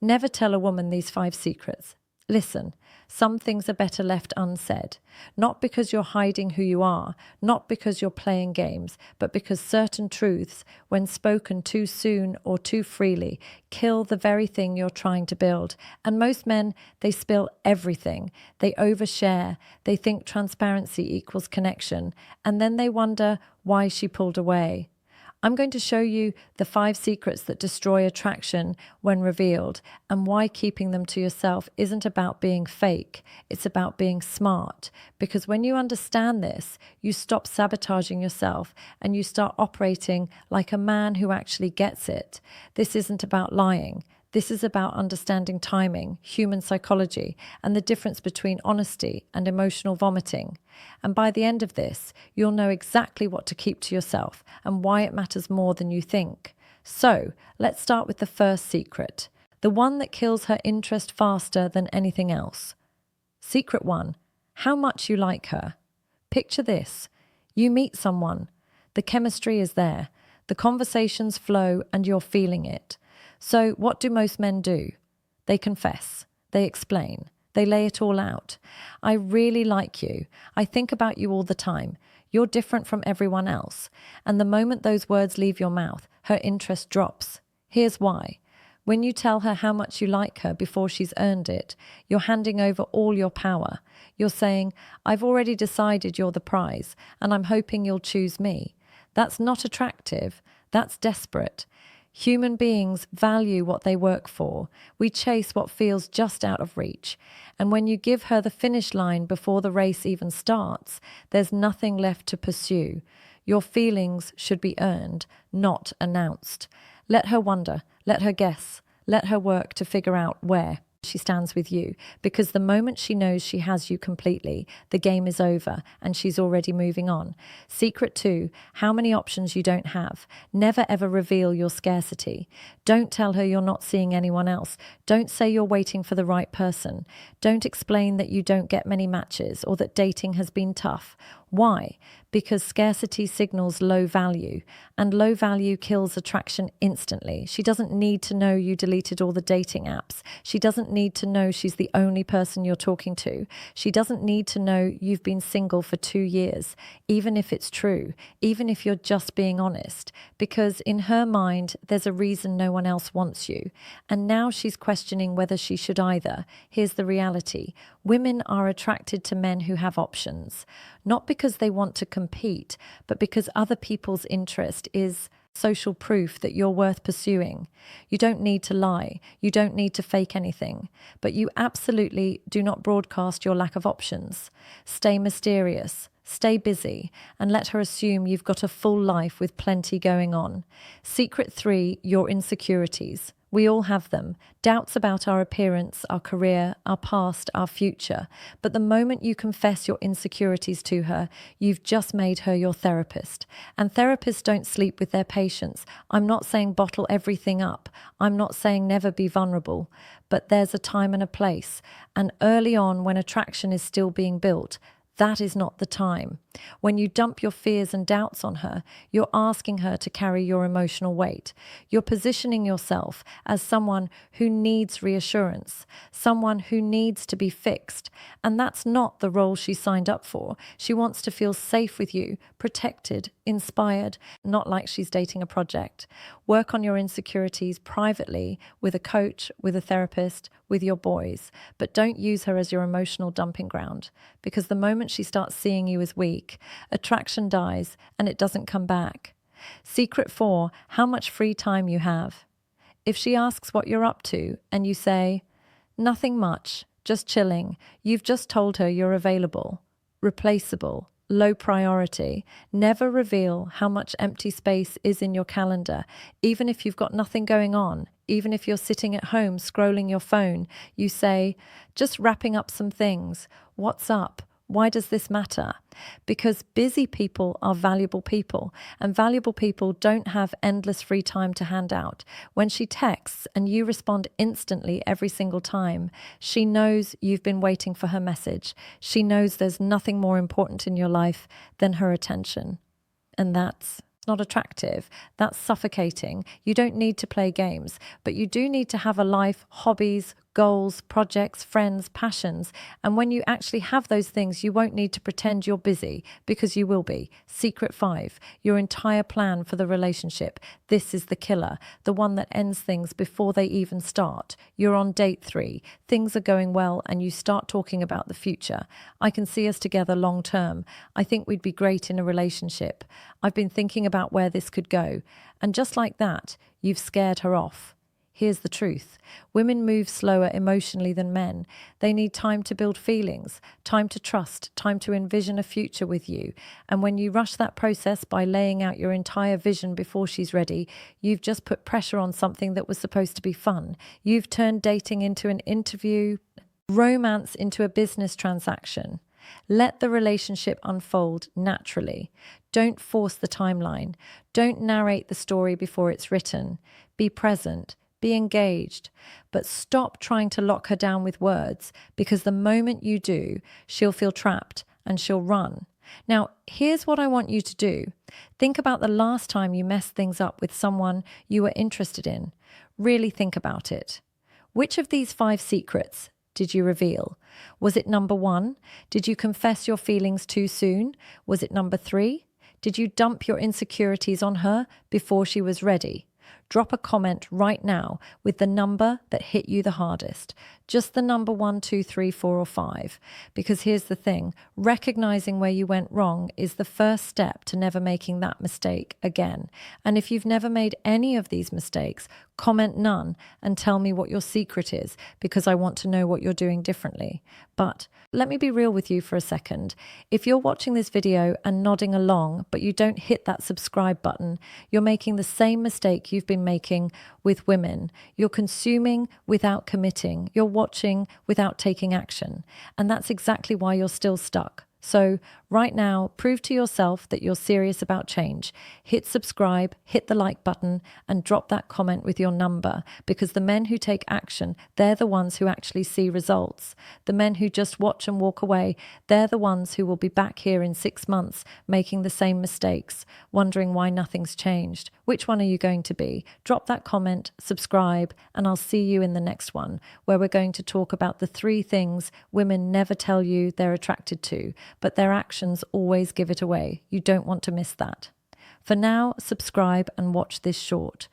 Never tell a woman these 5 secrets. Listen, some things are better left unsaid, not because you're hiding who you are, not because you're playing games, but because certain truths, when spoken too soon or too freely, kill the very thing you're trying to build. And most men, they spill everything. They overshare. They think transparency equals connection. And then they wonder why she pulled away. I'm going to show you the 5 secrets that destroy attraction when revealed, and why keeping them to yourself isn't about being fake. It's about being smart. Because when you understand this, you stop sabotaging yourself and you start operating like a man who actually gets it. This isn't about lying. This is about understanding timing, human psychology, and the difference between honesty and emotional vomiting. And by the end of this, you'll know exactly what to keep to yourself and why it matters more than you think. So, let's start with the first secret, the one that kills her interest faster than anything else. Secret 1, how much you like her. Picture this. You meet someone. The chemistry is there. The conversations flow and you're feeling it. So what do most men do? They confess. They explain. They lay it all out. I really like you. I think about you all the time. You're different from everyone else. And the moment those words leave your mouth, her interest drops. Here's why. When you tell her how much you like her before she's earned it, you're handing over all your power. You're saying, I've already decided you're the prize, and I'm hoping you'll choose me. That's not attractive. That's desperate. Human beings value what they work for. We chase what feels just out of reach. And when you give her the finish line before the race even starts, there's nothing left to pursue. Your feelings should be earned, not announced. Let her wonder, let her guess, let her work to figure out where she stands with you, because the moment she knows she has you completely, the game is over and she's already moving on. Secret 2, how many options you don't have. Never ever reveal your scarcity. Don't tell her you're not seeing anyone else. Don't say you're waiting for the right person. Don't explain that you don't get many matches or that dating has been tough. Why? Because scarcity signals low value, and low value kills attraction instantly. She doesn't need to know you deleted all the dating apps. She doesn't need to know she's the only person you're talking to. She doesn't need to know you've been single for 2 years, even if it's true, even if you're just being honest, because in her mind, there's a reason no one else wants you. And now she's questioning whether she should either. Here's the reality. Women are attracted to men who have options, not because they want to compete, but because other people's interest is social proof that you're worth pursuing. You don't need to lie. You don't need to fake anything. But you absolutely do not broadcast your lack of options. Stay mysterious. Stay busy and let her assume you've got a full life with plenty going on. Secret 3, your insecurities. We all have them. Doubts about our appearance, our career, our past, our future. But the moment you confess your insecurities to her, you've just made her your therapist. And therapists don't sleep with their patients. I'm not saying bottle everything up. I'm not saying never be vulnerable. But there's a time and a place. And early on, when attraction is still being built, that is not the time. When you dump your fears and doubts on her, you're asking her to carry your emotional weight. You're positioning yourself as someone who needs reassurance, someone who needs to be fixed. And that's not the role she signed up for. She wants to feel safe with you, protected, inspired, not like she's dating a project. Work on your insecurities privately with a coach, with a therapist, with your boys. But don't use her as your emotional dumping ground, because the moment she starts seeing you as weak, attraction dies and it doesn't come back. Secret 4, how much free time you have. If she asks what you're up to and you say, nothing much, just chilling, you've just told her you're available, replaceable, low priority. Never reveal how much empty space is in your calendar. Even if you've got nothing going on, even if you're sitting at home scrolling your phone, you say, just wrapping up some things. What's up? Why does this matter? Because busy people are valuable people, and valuable people don't have endless free time to hand out. When she texts and you respond instantly every single time, she knows you've been waiting for her message. She knows there's nothing more important in your life than her attention. And that's not attractive. That's suffocating. You don't need to play games, but you do need to have a life, hobbies, goals, projects, friends, passions. And when you actually have those things, you won't need to pretend you're busy, because you will be. Secret 5, your entire plan for the relationship. This is the killer, the one that ends things before they even start. You're on date 3. Things are going well and you start talking about the future. I can see us together long term. I think we'd be great in a relationship. I've been thinking about where this could go. And just like that, you've scared her off. Here's the truth. Women move slower emotionally than men. They need time to build feelings, time to trust, time to envision a future with you. And when you rush that process by laying out your entire vision before she's ready, you've just put pressure on something that was supposed to be fun. You've turned dating into an interview, romance into a business transaction. Let the relationship unfold naturally. Don't force the timeline. Don't narrate the story before it's written. Be present. Be engaged, but stop trying to lock her down with words, because the moment you do, she'll feel trapped and she'll run. Now, here's what I want you to do. Think about the last time you messed things up with someone you were interested in. Really think about it. Which of these 5 secrets did you reveal? Was it number 1? Did you confess your feelings too soon? Was it number 3? Did you dump your insecurities on her before she was ready? Drop a comment right now with the number that hit you the hardest. Just the number 1, 2, 3, 4, or 5. Because here's the thing, recognizing where you went wrong is the first step to never making that mistake again. And if you've never made any of these mistakes, comment none and tell me what your secret is, because I want to know what you're doing differently. But let me be real with you for a second. If you're watching this video and nodding along, but you don't hit that subscribe button, you're making the same mistake you've been making with women. You're consuming without committing. You're watching without taking action. And that's exactly why you're still stuck. So right now, prove to yourself that you're serious about change. Hit subscribe, hit the like button, and drop that comment with your number, because the men who take action, they're the ones who actually see results. The men who just watch and walk away, they're the ones who will be back here in 6 months making the same mistakes, wondering why nothing's changed. Which one are you going to be? Drop that comment, subscribe, and I'll see you in the next one, where we're going to talk about the 3 things women never tell you they're attracted to, but their actions always give it away. You don't want to miss that. For now, subscribe and watch this short.